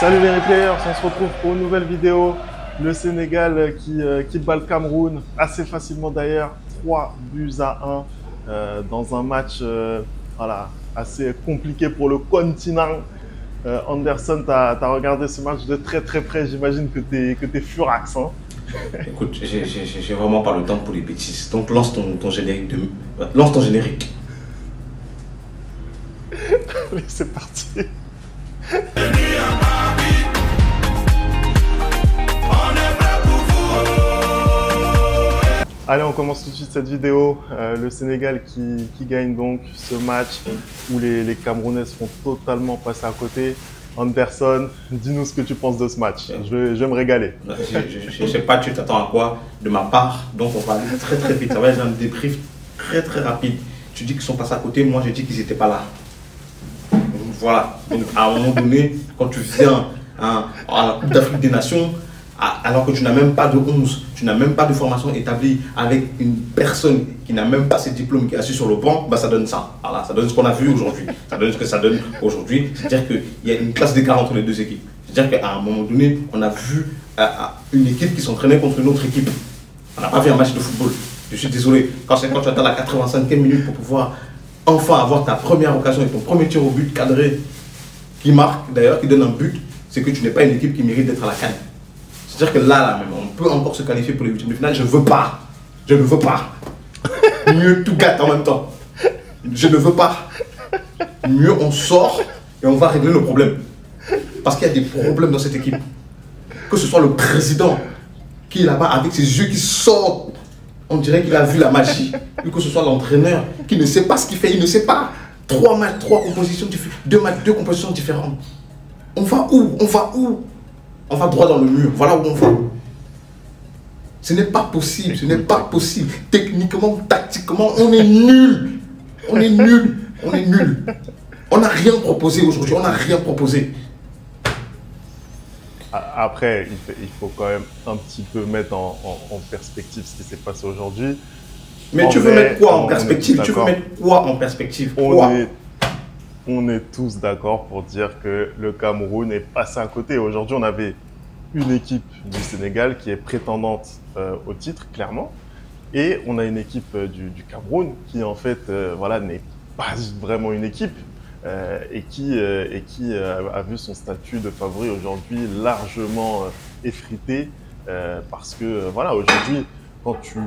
Salut les replayers, on se retrouve pour une nouvelle vidéo. Le Sénégal qui bat le Cameroun assez facilement d'ailleurs, 3 buts à 1 dans un match voilà, assez compliqué pour le continent. Anderson, tu as regardé ce match de très très près, j'imagine que tu es furax. Hein. Écoute, j'ai vraiment pas le temps pour les bêtises. Donc lance ton générique lance ton générique. Allez, c'est parti. Allez, on commence tout de suite cette vidéo. Le Sénégal qui gagne donc ce match où les Camerounais seront totalement passés à côté. Anderson, dis-nous ce que tu penses de ce match. Je vais me régaler. Je sais pas, tu t'attends à quoi de ma part. Donc on va aller très très vite. Ça va être un débrief très très rapide. Tu dis qu'ils sont passés à côté, moi je dis qu'ils n'étaient pas là. Donc, voilà. Donc à un moment donné, quand tu viens à la Coupe d'Afrique des Nations, alors que tu n'as même pas de 11, tu n'as même pas de formation établie avec une personne qui n'a même pas ses diplômes, qui est assise sur le banc, bah ça donne ça. Voilà, ça donne ce qu'on a vu aujourd'hui. Ça donne ce que ça donne aujourd'hui. C'est-à-dire qu'il y a une classe d'écart entre les deux équipes. C'est-à-dire qu'à un moment donné, on a vu une équipe qui s'entraînait contre une autre équipe. On n'a pas vu un match de football. Je suis désolé. Quand tu attends la 85e minute pour pouvoir enfin avoir ta première occasion et ton premier tir au but cadré qui marque, d'ailleurs, qui donne un but, c'est que tu n'es pas une équipe qui mérite d'être à la CAN. C'est-à-dire que là même, on peut encore se qualifier pour les huitièmes de finale. Je ne veux pas. Je ne veux pas. Mieux tout gâte en même temps. Je ne veux pas. Mieux on sort et on va régler nos problèmes. Parce qu'il y a des problèmes dans cette équipe. Que ce soit le président qui est là-bas avec ses yeux qui sortent. On dirait qu'il a vu la magie. Ou que ce soit l'entraîneur qui ne sait pas ce qu'il fait. Il ne sait pas. 3 matchs, 3 compositions différentes. 2 matchs, 2 compositions différentes. On va où? On va où? On va droit dans le mur, voilà où on va. Ce n'est pas possible, ce n'est pas possible. Techniquement, tactiquement, on est nul. On est nul, on est nul. On n'a rien proposé aujourd'hui, on n'a rien proposé. Après, il faut quand même un petit peu mettre en perspective ce qui s'est passé aujourd'hui. Mais tu veux mettre quoi en perspective? Tu veux mettre quoi en perspective? On est tous d'accord pour dire que le Cameroun est passé à côté. Aujourd'hui, on avait une équipe du Sénégal qui est prétendante au titre, clairement. Et on a une équipe du Cameroun qui, en fait, voilà, n'est pas vraiment une équipe et qui a vu son statut de favori aujourd'hui largement effrité parce que, voilà, aujourd'hui, quand tu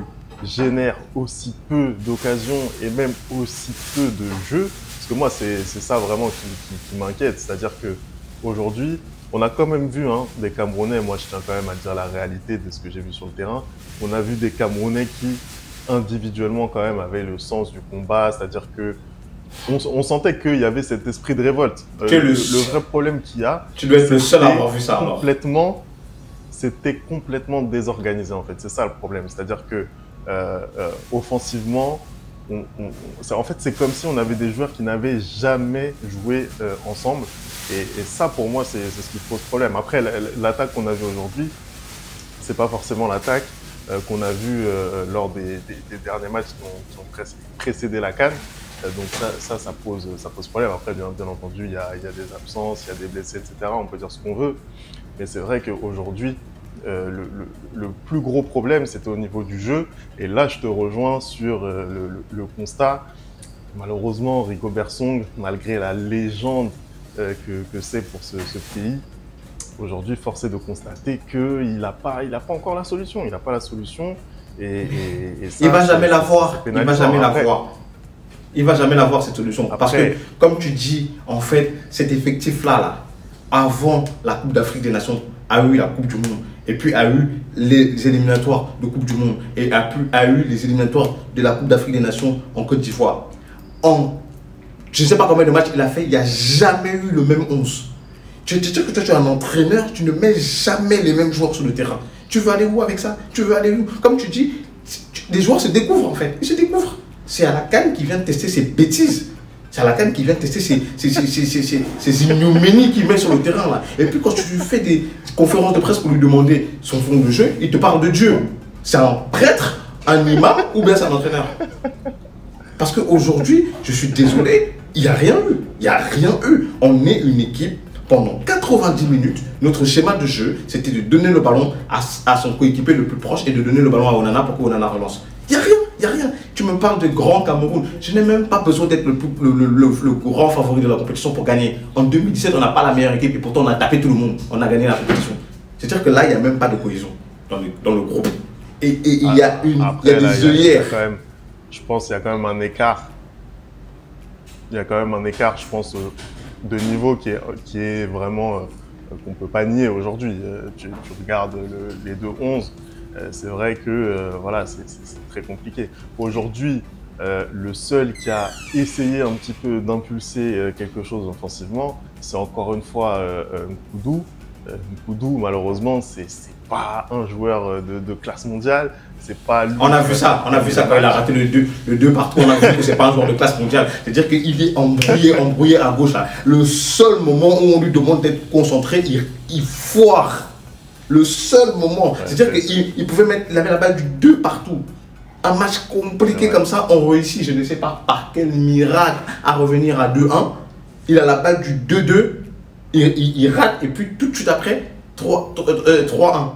génères aussi peu d'occasions et même aussi peu de jeux, parce que moi, c'est ça vraiment qui m'inquiète. C'est-à-dire qu'aujourd'hui, on a quand même vu des Camerounais, moi je tiens quand même à dire la réalité de ce que j'ai vu sur le terrain, on a vu des Camerounais qui, individuellement quand même, avaient le sens du combat, c'est-à-dire que on sentait qu'il y avait cet esprit de révolte. Le vrai problème qu'il y a, tu dois être le seul à avoir vu ça alors. C'était complètement désorganisé en fait, c'est ça le problème. C'est-à-dire que offensivement, en fait, c'est comme si on avait des joueurs qui n'avaient jamais joué ensemble. Et ça, pour moi, c'est ce qui pose problème. Après, l'attaque qu'on a vue aujourd'hui, c'est pas forcément l'attaque qu'on a vue lors des derniers matchs qui ont précédé la CAN. Donc ça pose problème. Après, bien entendu, il y a des absences, il y a des blessés, etc. On peut dire ce qu'on veut. Mais c'est vrai qu'aujourd'hui, le plus gros problème, c'était au niveau du jeu. Et là, je te rejoins sur le constat. Malheureusement, Rigobert Song, malgré la légende que c'est pour ce pays, aujourd'hui, force est de constater qu'il n'a pas encore la solution. Il n'a pas la solution. Et ça, il ne va jamais l'avoir. Il ne va jamais l'avoir. Il ne va jamais l'avoir cette solution. Parce que, comme tu dis, en fait, cet effectif-là, avant la Coupe d'Afrique des Nations, a eu la Coupe du Monde. Et puis a eu les éliminatoires de Coupe du Monde. Et a eu les éliminatoires de la Coupe d'Afrique des Nations en Côte d'Ivoire. Je ne sais pas combien de matchs il a fait, il n'y a jamais eu le même 11. Tu es un entraîneur, tu ne mets jamais les mêmes joueurs sur le terrain. Tu veux aller où avec ça? Tu veux aller où? Comme tu dis, les joueurs se découvrent en fait. Ils se découvrent. C'est à la CAN qui vient tester ses bêtises. C'est à la CAN qui vient tester ces ignominies qu'il met sur le terrain là. Et puis quand tu fais des conférences de presse pour lui demander son fond de jeu, il te parle de Dieu. C'est un prêtre, un imam ou bien c'est un entraîneur? Parce qu'aujourd'hui, je suis désolé, il n'y a rien eu. Il n'y a rien eu. On est une équipe pendant 90 minutes, notre schéma de jeu, c'était de donner le ballon à son coéquipier le plus proche et de donner le ballon à Onana pour que Onana relance. Il n'y a rien, il n'y a rien. Tu me parles de grand Cameroun. Je n'ai même pas besoin d'être le grand favori de la compétition pour gagner. En 2017, on n'a pas la meilleure équipe et pourtant on a tapé tout le monde. On a gagné la compétition. C'est-à-dire que là, il n'y a même pas de cohésion dans le groupe. Et il y a des œillères. Je pense qu'il y a quand même un écart. Il y a quand même un écart, je pense, de niveau qui est vraiment qu'on ne peut pas nier aujourd'hui. Tu regardes les 2-11, c'est vrai que voilà, c'est très compliqué. Aujourd'hui, le seul qui a essayé un petit peu d'impulser quelque chose offensivement, c'est encore une fois Nkoudou. Nkoudou, malheureusement, c'est pas un joueur de classe mondiale. C'est pas lui. On a vu ça quand il a raté le 2 partout. On a vu que c'est pas un joueur de classe mondiale. C'est-à-dire qu'il est embrouillé à gauche. Là. Le seul moment où on lui demande d'être concentré, il foire. Le seul moment. Ouais, c'est-à-dire il avait la balle du 2 partout. Un match compliqué comme ça, on réussit, je ne sais pas par quel miracle, à revenir à 2-1. Il a la balle du 2-2. Il rate et puis tout de suite après 3-1.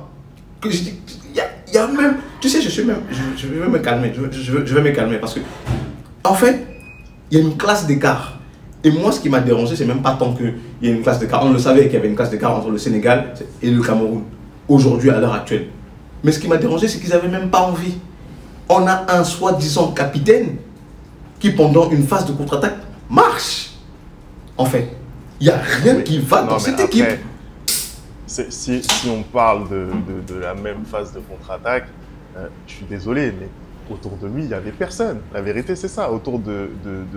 Il y a même, tu sais, je vais me calmer, je vais me calmer parce que en fait il y a une classe d'écart et moi ce qui m'a dérangé c'est même pas tant qu'il y a une classe d'écart, on le savait qu'il y avait une classe d'écart entre le Sénégal et le Cameroun aujourd'hui à l'heure actuelle, mais ce qui m'a dérangé c'est qu'ils n'avaient même pas envie. On a un soi-disant capitaine qui pendant une phase de contre-attaque marche en fait. Il n'y a rien qui va dans cette équipe. Si on parle de la même phase de contre-attaque, je suis désolé, mais autour de lui, il n'y avait personne. La vérité, c'est ça. Autour de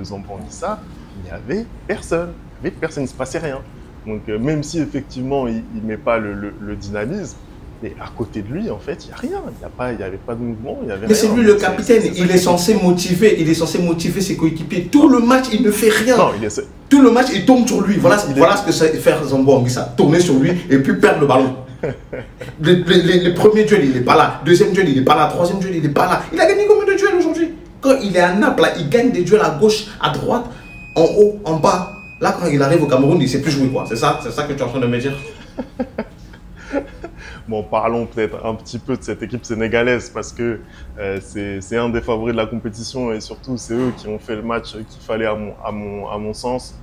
Zambo-Anguissa, il n'y avait personne. Il ne se passait rien. Donc, même si effectivement, il ne met pas le dynamisme, mais à côté de lui, en fait, il n'y a rien. Il n'y avait pas de mouvement. Mais c'est lui le capitaine. Il est censé motiver ses coéquipiers. Tout le match, il ne fait rien. Non, tout le match, il tombe sur lui. Voilà ce que c'est faire Zambo-Anguissa. Tourner sur lui et puis perdre le ballon. Les premiers duels, il n'est pas là. Deuxième duel, il n'est pas là. Troisième duel, il n'est pas là. Il a gagné combien de duels aujourd'hui? Quand il est à Naples, là, il gagne des duels à gauche, à droite, en haut, en bas. Là, quand il arrive au Cameroun, il ne sait plus jouer. C'est ça que tu es en train de me dire? Bon, parlons peut-être un petit peu de cette équipe sénégalaise parce que c'est un des favoris de la compétition et surtout c'est eux qui ont fait le match qu'il fallait à mon sens.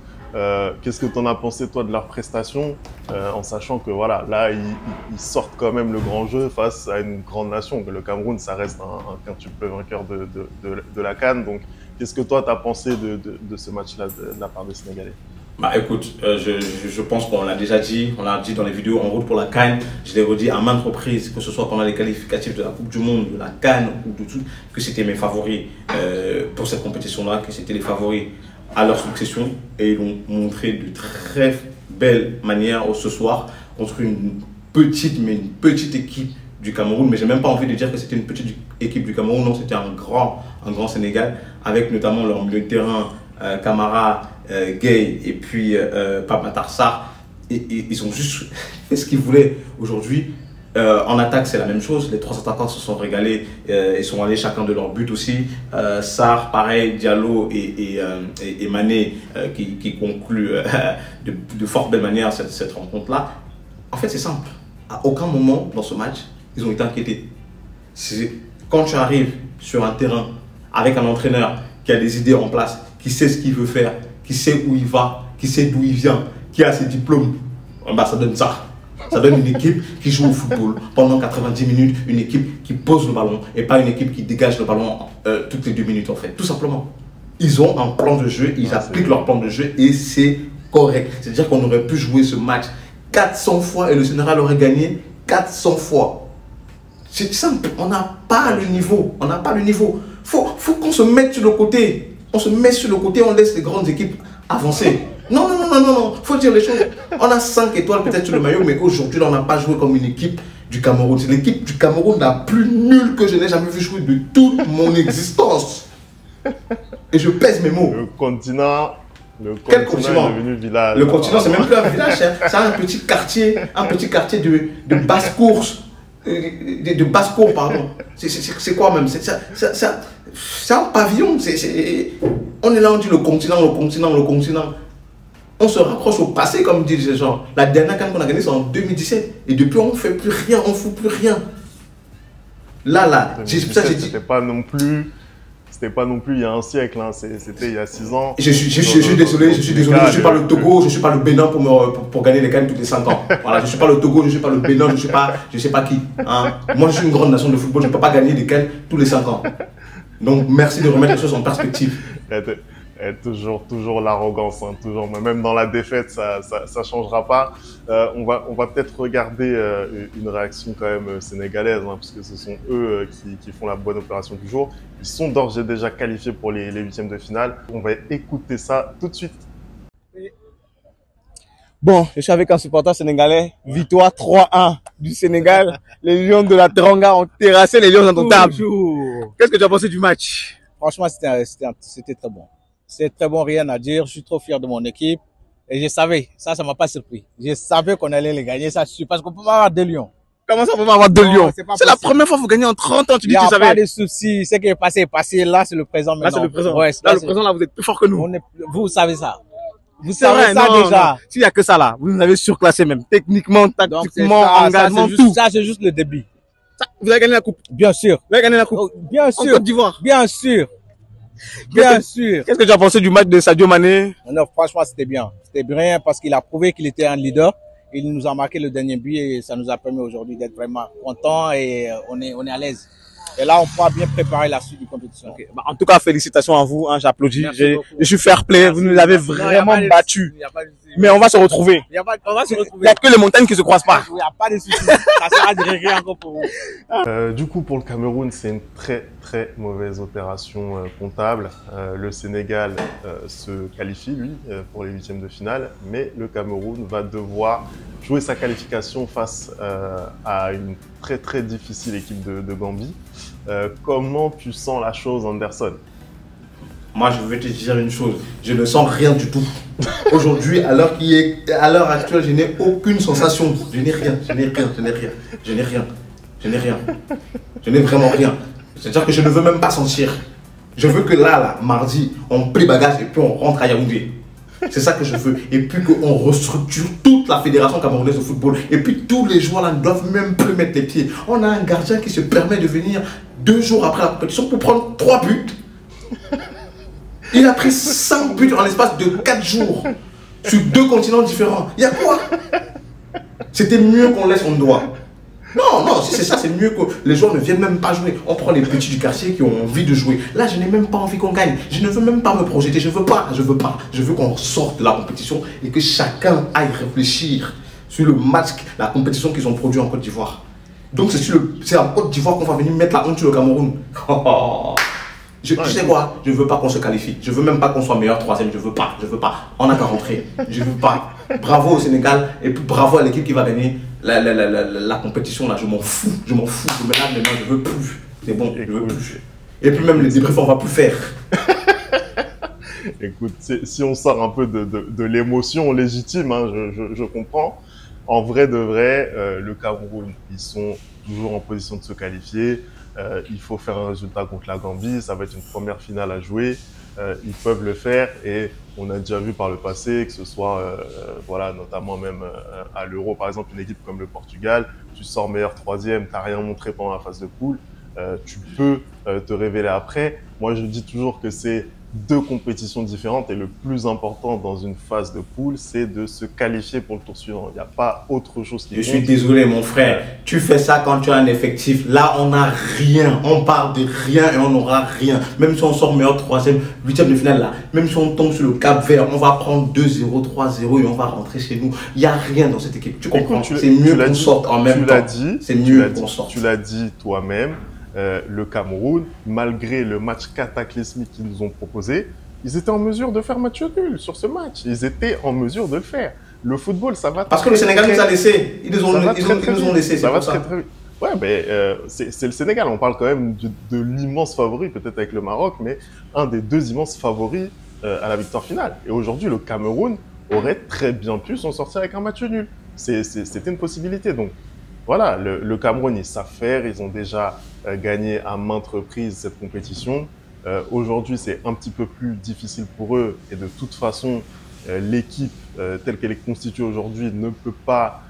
Qu'est-ce que tu en as pensé toi de leur prestation en sachant que voilà, là ils sortent quand même le grand jeu face à une grande nation. Le Cameroun, ça reste un quintuple vainqueur de la CAN. Donc qu'est-ce que toi tu as pensé de ce match-là de la part des Sénégalais? Bah écoute, je pense qu'on l'a déjà dit, on l'a dit dans les vidéos en route pour la CAN, je l'ai redit à maintes reprises, que ce soit pendant les qualificatifs de la Coupe du Monde, de la CAN ou de tout, que c'était mes favoris pour cette compétition-là, que c'était les favoris à leur succession et ils ont montré de très belle manière ce soir contre une petite équipe du Cameroun, mais j'ai même pas envie de dire que c'était une petite équipe du Cameroun, non, c'était un grand Sénégal avec notamment leur milieu de terrain Camara, Gay et puis Pape Matar Sarr. Ils ont juste fait ce qu'ils voulaient aujourd'hui. En attaque, c'est la même chose. Les trois attaquants se sont régalés. Ils sont allés chacun de leur but aussi. Sarr, pareil, Diallo et Mané qui concluent de fort belle manière cette rencontre-là. En fait, c'est simple. À aucun moment dans ce match, ils ont été inquiétés. Quand tu arrives sur un terrain avec un entraîneur qui a des idées en place, qui sait ce qu'il veut faire, qui sait où il va, qui sait d'où il vient, qui a ses diplômes, bah, ça donne ça. Ça donne une équipe qui joue au football pendant 90 minutes, une équipe qui pose le ballon et pas une équipe qui dégage le ballon toutes les 2 minutes en fait. Tout simplement. Ils ont un plan de jeu, ils appliquent leur plan de jeu et c'est correct. C'est-à-dire qu'on aurait pu jouer ce match 400 fois et le Sénégal aurait gagné 400 fois. C'est simple, on n'a pas le niveau. On n'a pas le niveau. Faut qu'on se mette sur le côté. On se met sur le côté, on laisse les grandes équipes avancer. Non, faut dire les choses. On a 5 étoiles peut-être sur le maillot, mais aujourd'hui, on n'a pas joué comme une équipe du Cameroun. C'est l'équipe du Cameroun la plus nulle que je n'ai jamais vu jouer de toute mon existence. Et je pèse mes mots. Le continent Quel continent est devenu village. Le continent, c'est même plus un village, c'est un petit quartier de basse-course. De basse-cour, pardon. C'est quoi même? C'est un pavillon. On est là, on dit le continent. On se rapproche au passé, comme disent les gens. La dernière CAN qu'on a gagnée, c'est en 2017. Et depuis, on ne fait plus rien, on ne fout plus rien. Là, j'ai dit. C'était pas non plus il y a un siècle, hein. C'était il y a 6 ans. Je suis désolé, je ne suis pas le Togo, je ne suis pas le Bénin pour gagner les CAN tous les 5 ans. Voilà, je ne suis pas le Togo, je ne suis pas le Bénin, je ne sais pas qui. Hein. Moi, je suis une grande nation de football, je ne peux pas gagner des CAN tous les 5 ans. Donc, merci de remettre les choses en perspective. Toujours l'arrogance, hein, toujours. Même dans la défaite, ça changera pas. On va peut-être regarder une réaction quand même sénégalaise, hein, puisque ce sont eux qui font la bonne opération du jour. Ils sont d'ores et déjà qualifiés pour les huitièmes de finale. On va écouter ça tout de suite. Bon, je suis avec un supporter sénégalais. Victoire 3-1 du Sénégal. Les Lions de la Teranga ont terrassé les Lions indomptables. Qu'est-ce que tu as pensé du match? Franchement, c'était très bon. C'est très bon, rien à dire. Je suis trop fier de mon équipe. Et je savais, ça m'a pas surpris. Je savais qu'on allait les gagner, ça suffit. Parce qu'on peut pas avoir 2 Lions. Comment ça, on peut pas avoir 2 Lions? C'est la première fois que vous gagnez en 30 ans, tu dis que tu savais. Il n'y a pas de souci. Ce qui est passé est passé. Là, c'est le présent maintenant. Là, c'est le présent. Ouais, là, le présent, là, vous êtes plus fort que nous. Vous savez ça. Vous savez ça déjà. S'il y a que ça là, vous nous avez surclassé même. Techniquement, tactiquement, engagement, tout. Ça, c'est juste le début. Vous avez gagné la coupe? Bien sûr. Vous avez gagné la coupe? Bien sûr. En Côte d'Ivoire? Bien sûr. Bien sûr. Qu'est-ce que tu as pensé du match de Sadio Mané? Non, franchement, c'était bien. C'était bien parce qu'il a prouvé qu'il était un leader. Il nous a marqué le dernier but et ça nous a permis aujourd'hui d'être vraiment contents et on est à l'aise. Et là, on pourra bien préparer la suite du compétition. Okay. Bah, en tout cas, félicitations à vous. Hein, j'applaudis. Je suis fair play. Vous nous avez vraiment battu. Mais on va se retrouver. Il n'y a que les montagnes qui se croisent pas. Il n'y a pas de soucis. Ça sera de régler encore pour vous. Du coup, pour le Cameroun, c'est une très très mauvaise opération comptable. Le Sénégal se qualifie, lui, pour les huitièmes de finale. Mais le Cameroun va devoir jouer sa qualification face à une très très difficile équipe de Gambie. Comment tu sens la chose, Anderson? Moi, je vais te dire une chose, je ne sens rien du tout. Aujourd'hui, à l'heure actuelle, je n'ai aucune sensation. Je n'ai rien. Je n'ai vraiment rien. C'est-à-dire que je ne veux même pas sentir. Je veux que là, mardi, on plie bagage et puis on rentre à Yaoundé. C'est ça que je veux. Et puis qu'on restructure toute la fédération camerounaise de football. Et puis tous les joueurs là ne doivent même plus mettre les pieds. On a un gardien qui se permet de venir 2 jours après la compétition pour prendre 3 buts. Il a pris 5 buts en l'espace de 4 jours. Sur 2 continents différents. Il y a quoi? C'était mieux qu'on laisse on doigt. Non, si c'est ça, c'est mieux que les joueurs ne viennent même pas jouer. On prend les petits du quartier qui ont envie de jouer. Là, je n'ai même pas envie qu'on gagne. Je ne veux même pas me projeter. Je veux pas. Je veux qu'on sorte de la compétition et que chacun aille réfléchir sur le match, la compétition qu'ils ont produit en Côte d'Ivoire. Donc, c'est en Côte d'Ivoire qu'on va venir mettre la honte sur le Cameroun. Tu sais quoi? Je ne veux pas qu'on se qualifie. Je ne veux même pas qu'on soit meilleur 3e. Je veux pas. On n'a qu'à rentrer. Je ne veux pas. Bravo au Sénégal et puis bravo à l'équipe qui va gagner la compétition là. Je m'en fous. Je me lave les mains. Je veux plus. C'est bon. Je veux plus. Et puis même les débriefs, on va plus faire. Écoute, si on sort un peu de l'émotion légitime, hein, je comprends. En vrai de vrai, le Cameroun, ils sont toujours en position de se qualifier. Il faut faire un résultat contre la Gambie, ça va être une première finale à jouer, ils peuvent le faire et on a déjà vu par le passé que ce soit, voilà, notamment même à l'Euro, par exemple, une équipe comme le Portugal, tu sors meilleur 3e, t'as rien montré pendant la phase de poule, tu peux te révéler après. Moi, je dis toujours que c'est 2 compétitions différentes et le plus important dans une phase de poule, c'est de se qualifier pour le tour suivant. Il n'y a pas autre chose qui compte. Je suis désolé, mon frère. Tu fais ça quand tu as un effectif. Là, on n'a rien. On part de rien et on n'aura rien. Même si on sort meilleur 3e, 8e de finale là, même si on tombe sur le Cap Vert, on va prendre 2-0, 3-0 et on va rentrer chez nous. Il n'y a rien dans cette équipe. Tu comprends? C'est mieux qu'on sorte en même temps. C'est mieux qu'on sorte. Tu l'as dit toi-même. Le Cameroun, malgré le match cataclysmique qu'ils nous ont proposé, ils étaient en mesure de faire match nul sur ce match. Ils étaient en mesure de le faire. Le football, ça va. Parce que le Sénégal nous a laissé. Ils nous ont laissé. Ça va très vite. Ouais, mais c'est le Sénégal. On parle quand même de l'immense favori, peut-être avec le Maroc, mais un des 2 immenses favoris à la victoire finale. Et aujourd'hui, le Cameroun aurait très bien pu s'en sortir avec un match nul. C'était une possibilité. Donc, voilà, le Cameroun, ils savent faire, ils ont déjà gagné à maintes reprises cette compétition. Aujourd'hui, c'est un petit peu plus difficile pour eux et de toute façon, l'équipe telle qu'elle est constituée aujourd'hui ne peut pas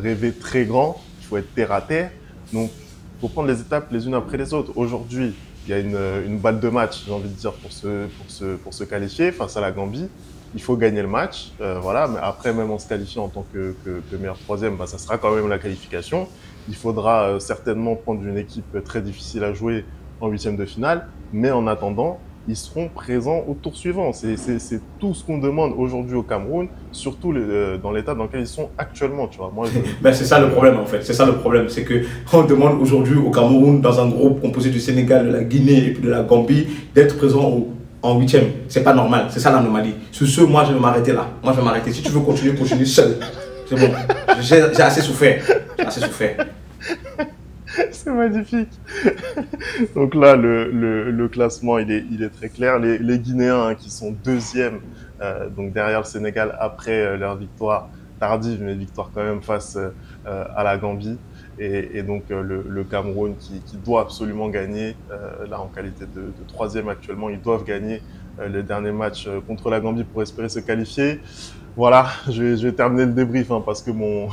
rêver très grand. Il faut être terre à terre. Donc, il faut prendre les étapes les unes après les autres. Aujourd'hui, il y a une balle de match, j'ai envie de dire, pour se qualifier face à la Gambie. Il faut gagner le match, voilà. Mais après, même en se qualifiant en tant que meilleur troisième, bah, ça sera quand même la qualification. Il faudra certainement prendre une équipe très difficile à jouer en huitième de finale. Mais en attendant, ils seront présents au tour suivant. C'est tout ce qu'on demande aujourd'hui au Cameroun, surtout dans l'état dans lequel ils sont actuellement. Tu vois. Moi, Ben, c'est ça le problème en fait. C'est ça le problème. C'est qu'on demande aujourd'hui au Cameroun, dans un groupe composé du Sénégal, de la Guinée et puis de la Gambie, d'être présent en huitième. C'est pas normal. C'est ça l'anomalie. Sur ce, moi, je vais m'arrêter là. Moi, je vais m'arrêter. Si tu veux continuer, continue seul. C'est bon. J'ai assez souffert. J'ai assez souffert. C'est magnifique. Donc là, le classement, il est très clair. Les Guinéens hein, qui sont deuxièmes, donc derrière le Sénégal, après leur victoire tardive, mais victoire quand même face à la Gambie. Et donc le Cameroun qui doit absolument gagner, là en qualité de troisième actuellement, ils doivent gagner le dernier match contre la Gambie pour espérer se qualifier. Voilà, je vais terminer le débrief hein, parce que mon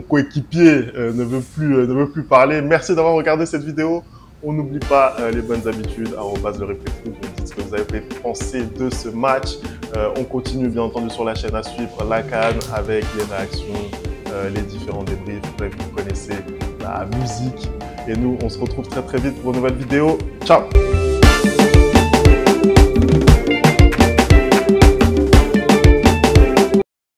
coéquipier ne veut plus parler. Merci d'avoir regardé cette vidéo. On n'oublie pas les bonnes habitudes. @le replay foot. Vous me dites ce que vous avez pensé de ce match. On continue bien entendu sur la chaîne à suivre la CAN avec les réactions, les différents débriefs. Bref, vous connaissez la musique. Et nous, on se retrouve très très vite pour une nouvelle vidéo. Ciao!